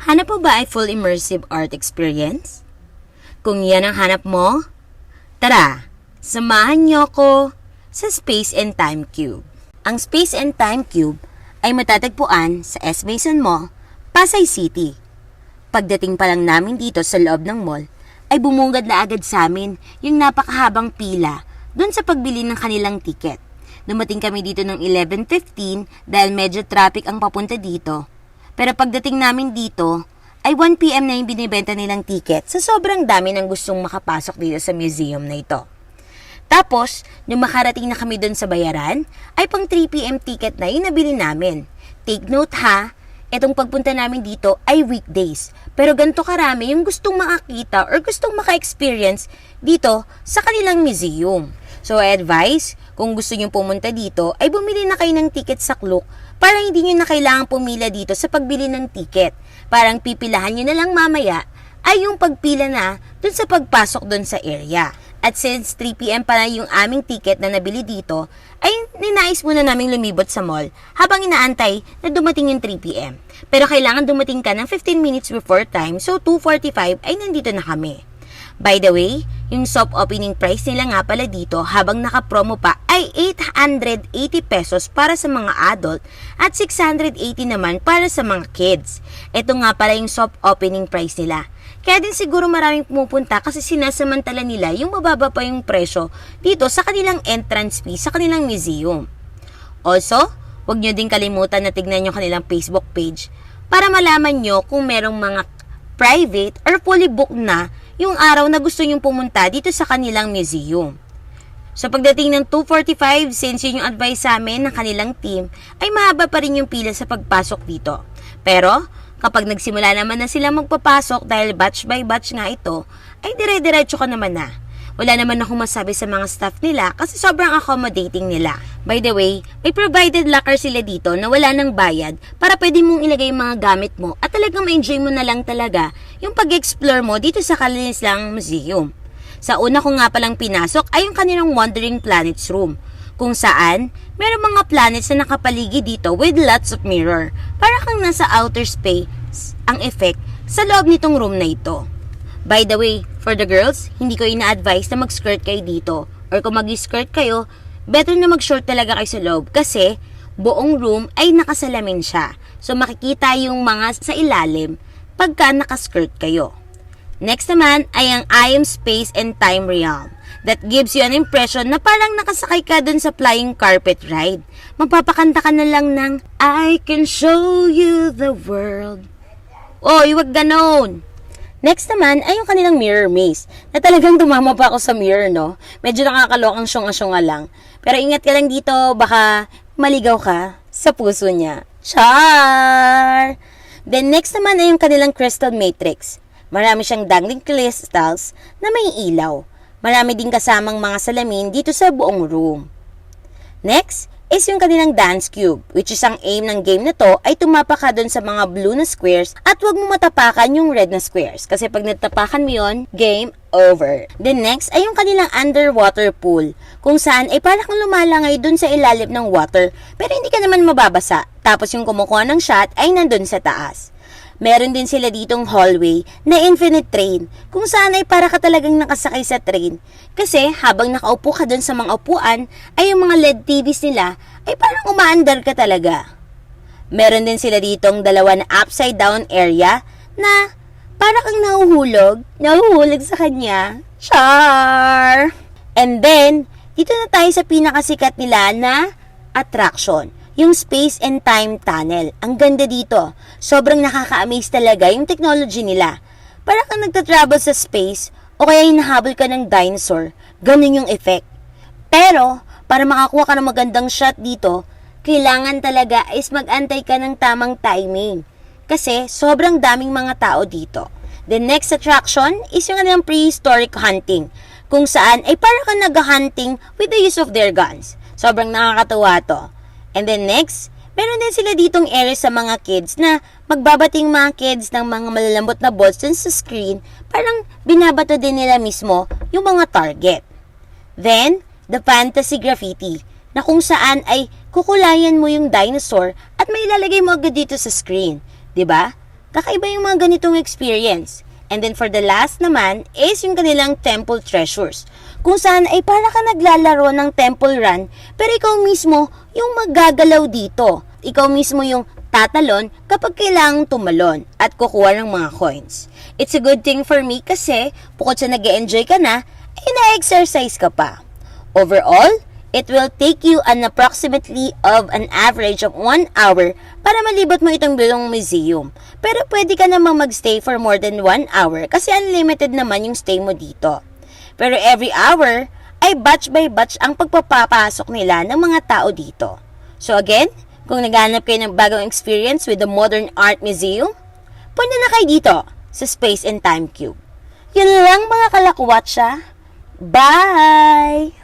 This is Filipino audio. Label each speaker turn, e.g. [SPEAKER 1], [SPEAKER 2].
[SPEAKER 1] Hanap mo ba ay full immersive art experience? Kung yan ang hanap mo, tara, samahan niyo ko sa Space and Time Cube. Ang Space and Time Cube ay matatagpuan sa S. Mason Mall, Pasay City. Pagdating pa lang namin dito sa loob ng mall, ay bumungad na agad sa amin yung napakahabang pila doon sa pagbili ng kanilang ticket. Dumating kami dito ng 11:15 dahil medyo traffic ang papunta dito. Pero pagdating namin dito, ay 1 PM na yung binibenta nilang ticket sa sobrang dami ng gustong makapasok dito sa museum na ito. Tapos, nung makarating na kami doon sa bayaran, ay pang 3 PM ticket na yung nabili namin. Take note ha, itong pagpunta namin dito ay weekdays. Pero ganito karami yung gustong makakita or gustong maka-experience dito sa kanilang museum. So, I advise, kung gusto nyo pumunta dito, ay bumili na kayo ng ticket sa Klook para hindi nyo na kailangang pumila dito sa pagbili ng ticket. Parang pipilahan nyo na lang mamaya ay yung pagpila na dun sa pagpasok dun sa area. At since 3 PM pa na yung aming ticket na nabili dito, ay ninais muna naming lumibot sa mall habang inaantay na dumating yung 3 PM. Pero kailangan dumating ka ng 15 minutes before time, so 2:45 ay nandito na kami. By the way, yung soft opening price nila nga pala dito habang naka-promo pa ay 880 pesos para sa mga adult at 680 naman para sa mga kids. Ito nga pala yung soft opening price nila. Kaya din siguro maraming pumupunta kasi sinasamantala nila yung mababa pa yung presyo dito sa kanilang entrance fee sa kanilang museum. Also, huwag nyo din kalimutan na tignan nyo kanilang Facebook page para malaman nyo kung merong mga private or fully booked na yung araw na gusto nyong pumunta dito sa kanilang museum. So pagdating ng 2:45, since yun yung advice sa amin ng kanilang team, ay mahaba pa rin yung pila sa pagpasok dito. Pero kapag nagsimula naman na sila magpapasok dahil batch by batch nga ito, ay dire-diretso ka naman na. Wala naman akong masabi sa mga staff nila kasi sobrang accommodating nila. By the way, may provided locker sila dito na wala nang bayad para pwede mong ilagay yung mga gamit mo at talagang ma-enjoy mo na lang talaga yung pag-explore mo dito sa kanilang museum. Sa una ko nga palang pinasok ay yung kanilang Wandering Planets room, kung saan merong mga planets na nakapaligid dito with lots of mirror. Para kang nasa outer space ang effect sa loob nitong room na ito. By the way, for the girls, hindi ko ina-advise na mag-skirt kayo dito. Or kung mag-skirt kayo, better na mag-short talaga kayo sa loob kasi buong room ay nakasalamin siya. So makikita yung mga sa ilalim pagka nakaskirt kayo. Next naman ay ang I Am Space and Time Realm. That gives you an impression na parang nakasakay ka dun sa flying carpet ride. Magpapakanta ka na lang ng I can show you the world. Oy, wag ganon! Next naman ay yung kanilang mirror maze na talagang tumama pa ako sa mirror, no? Medyo nakakalokang syunga-syunga lang. Pero ingat ka lang dito, baka maligaw ka sa puso niya. Char! Then next naman ay yung kanilang crystal matrix. Marami siyang dangling crystals na may ilaw. Marami din kasamang mga salamin dito sa buong room. Next is yung kanilang dance cube, which is ang aim ng game na to ay tumapa ka dun sa mga blue na squares at wag mo matapakan yung red na squares. Kasi pag natapakan mo yun, game over. Then next ay yung kanilang underwater pool, kung saan ay parang kang lumalangay dun sa ilalim ng water, pero hindi ka naman mababasa. Tapos yung kumukuha ng shot ay nandun sa taas. Meron din sila ditong hallway na infinite train, kung saan ay para ka talagang nakasakay sa train. Kasi habang nakaupo ka dun sa mga upuan, ay yung mga LED TVs nila ay parang umaandar ka talaga. Meron din sila ditong dalawa na upside down area na para kang nahuhulog sa kanya. Char! And then, dito na tayo sa pinakasikat nila na attraction. Yung Space and Time Tunnel. Ang ganda dito. Sobrang nakaka-amaze talaga yung technology nila. Para kang nagtatravel sa space o kaya hinahabol ka ng dinosaur. Ganun yung effect. Pero, para makakuha ka ng magandang shot dito, kailangan talaga is mag-antay ka ng tamang timing. Kasi, sobrang daming mga tao dito. The next attraction is yung kanilang prehistoric hunting, kung saan ay para kang nag-hunting with the use of their guns. Sobrang nakakatuwa to. And then next, meron din sila ditong area sa mga kids na magbabating mga kids ng mga malalambot na balls dun sa screen, parang binabato din nila mismo yung mga target. Then, the fantasy graffiti, na kung saan ay kukulayan mo yung dinosaur at may ilalagay mo agad dito sa screen. 'Di ba? Kakaiba yung mga ganitong experience. And then for the last naman is yung kanilang temple treasures. Kung saan ay para ka naglalaro ng temple run, pero ikaw mismo yung maggagalaw dito. Ikaw mismo yung tatalon kapag kailangang tumalon at kukuha ng mga coins. It's a good thing for me kasi bukod sa nag-enjoy ka na, ay na-exercise ka pa. Overall, it will take you an approximately of an average of 1 hour para malibot mo itong buong museum. Pero pwede ka namang magstay for more than 1 hour kasi unlimited naman yung stay mo dito. Pero every hour ay batch by batch ang pagpapapasok nila ng mga tao dito. So again, kung naghanap kayo ng bagong experience with the Modern Art Museum, punta na kayo dito sa Space and Time Cube. Yun lang mga kalakwatsa. Bye!